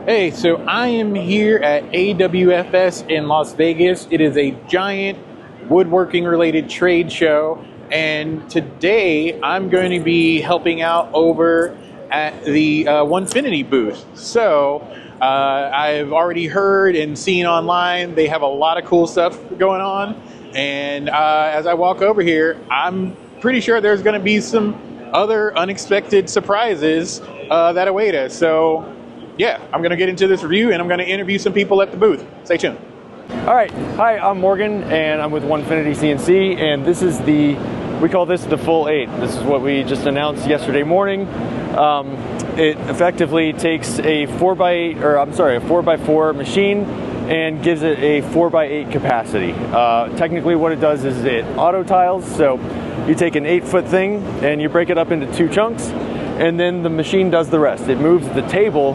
Hey, so I am here at AWFS in Las Vegas. It is a giant woodworking related trade show, and today I'm going to be helping out over at the Onefinity booth. So I've already heard and seen online they have a lot of cool stuff going on, and as I walk over here, I'm pretty sure there's going to be some other unexpected surprises that await us. So yeah, I'm going to get into this review and I'm going to interview some people at the booth. Stay tuned. All right, hi, I'm Morgan and I'm with Onefinity CNC, and this is we call this the full 8. This is what we just announced yesterday morning. It effectively takes a 4x4 machine and gives it a 4x8 capacity. Technically what it does is it auto tiles, so you take an 8-foot thing and you break it up into 2 chunks, and then the machine does the rest. It moves the table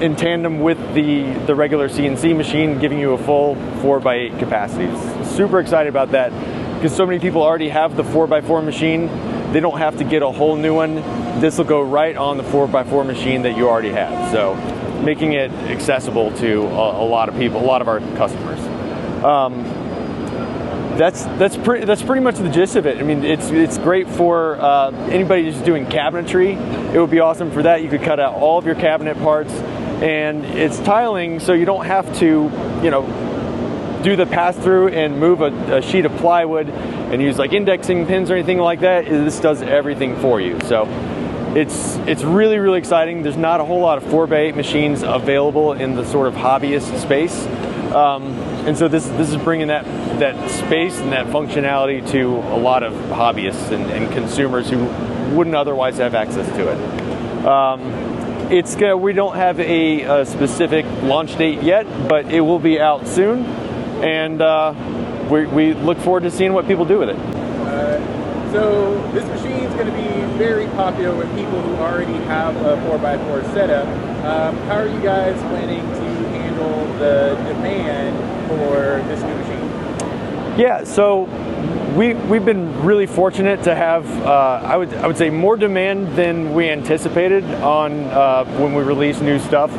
in tandem with the regular CNC machine, giving you a full 4x8 capacity. Super excited about that because so many people already have the 4x4 machine. They don't have to get a whole new one. This will go right on the 4x4 machine that you already have. So making it accessible to a lot of people, a lot of our customers. That's pretty much the gist of it. I mean, it's great for anybody just doing cabinetry. It would be awesome for that. You could cut out all of your cabinet parts, and it's tiling, so you don't have to, do the pass through and move a sheet of plywood and use like indexing pins or anything like that. This does everything for you. So it's really, really exciting. There's not a whole lot of 4x8 machines available in the sort of hobbyist space. And so this is bringing that space and that functionality to a lot of hobbyists and consumers who wouldn't otherwise have access to it. We don't have a specific launch date yet, but it will be out soon, and we look forward to seeing what people do with it. So this machine is going to be very popular with people who already have a 4x4 setup. How are you guys planning to handle the demand for this new machine? Yeah, so we've been really fortunate to have I would say more demand than we anticipated on when we release new stuff.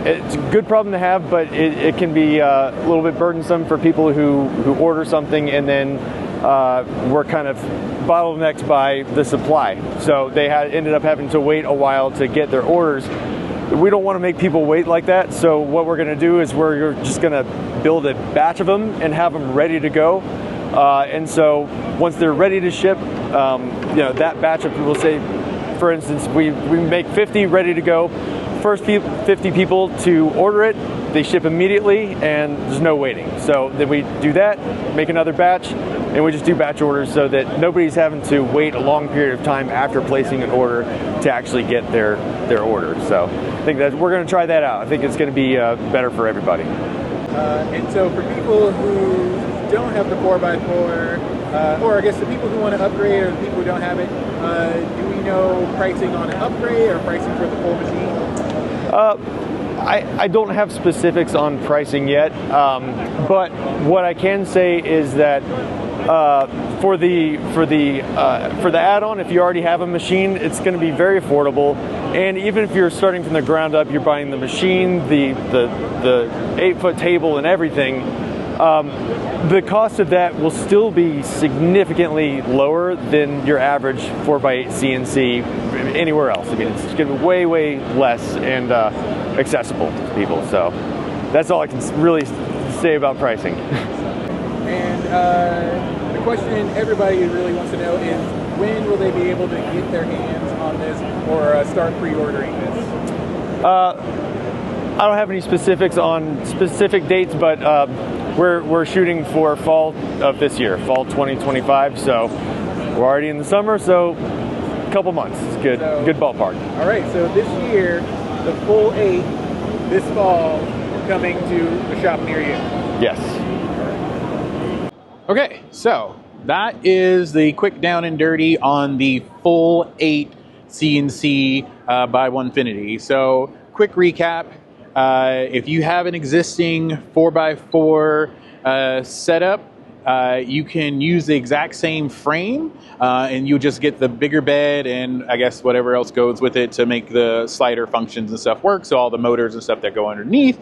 It's a good problem to have, but it can be a little bit burdensome for people who order something and then we're kind of bottlenecked by the supply. So they ended up having to wait a while to get their orders. We don't want to make people wait like that, so what we're going to do is we're just going to build a batch of them and have them ready to go. And so once they're ready to ship, that batch of people, say, for instance, we make 50 ready to go. First 50 people to order it, they ship immediately, and there's no waiting. So then we do that, make another batch, and we just do batch orders so that nobody's having to wait a long period of time after placing an order to actually get their order. So I think that we're going to try that out. I think it's going to be better for everybody. And so for people who don't have the 4x4, or I guess the people who want to upgrade or the people who don't have it, do we know pricing on an upgrade or pricing for the full machine? I don't have specifics on pricing yet, but what I can say is that for the add-on, if you already have a machine, it's going to be very affordable. And even if you're starting from the ground up, you're buying the machine, the 8-foot table, and everything. The cost of that will still be significantly lower than your average 4x8 CNC anywhere else. I mean, it's going to be way, way less and accessible to people. So that's all I can really say about pricing. And the question everybody really wants to know is, when will they be able to get their hands on this or start pre-ordering this? I don't have any specifics on specific dates, but we're shooting for fall of this year, fall 2025. So we're already in the summer, so a couple months. It's good, good ballpark. All right, so this year, the full 8, this fall, coming to a shop near you. Yes. Okay, so that is the quick down and dirty on the full 8 CNC by Onefinity. So quick recap. If you have an existing 4x4 setup, you can use the exact same frame, and you just get the bigger bed and I guess whatever else goes with it to make the slider functions and stuff work. So all the motors and stuff that go underneath.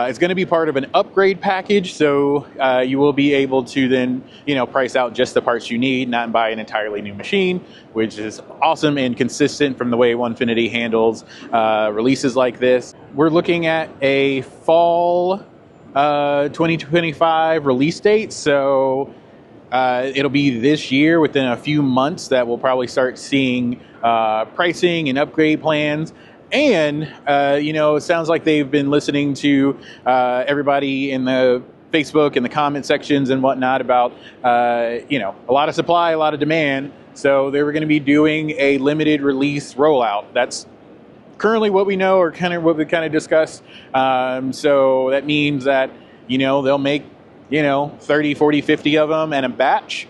It's going to be part of an upgrade package. So you will be able to then, price out just the parts you need, not buy an entirely new machine, which is awesome and consistent from the way Onefinity handles releases like this. We're looking at a fall 2025 release date, so it'll be this year, within a few months, that we'll probably start seeing pricing and upgrade plans. And it sounds like they've been listening to everybody in the Facebook and the comment sections and whatnot about a lot of supply, a lot of demand. So they were going to be doing a limited release rollout. That's currently what we know, or kind of what we kind of discussed. So that means that, they'll make, 30, 40, 50 of them and a batch,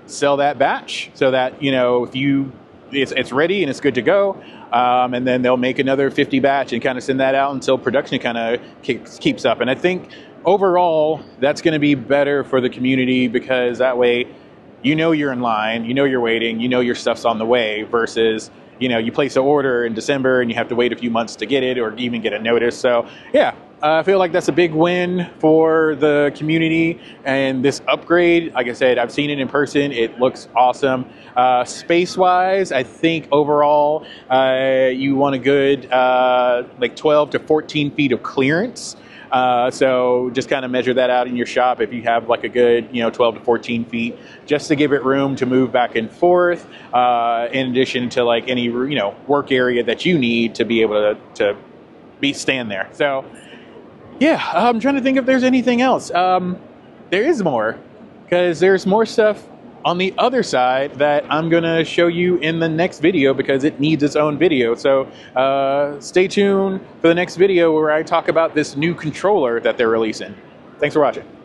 sell that batch so that, if it's ready and it's good to go. And then they'll make another 50 batch and kind of send that out until production kind of keeps up. And I think overall, that's going to be better for the community, because that way, you're in line, you're waiting, your stuff's on the way, versus, you place an order in December and you have to wait a few months to get it or even get a notice. So yeah, I feel like that's a big win for the community. And this upgrade, like I said, I've seen it in person. It looks awesome. Space-wise, I think overall, you want a good 12 to 14 feet of clearance. So just kind of measure that out in your shop if you have like a good, 12 to 14 feet, just to give it room to move back and forth, in addition to like any, work area that you need to be able to stand there. So yeah, I'm trying to think if there's anything else. There is more, because there's more stuff on the other side that I'm going to show you in the next video, because it needs its own video. So stay tuned for the next video where I talk about this new controller that they're releasing. Thanks for watching.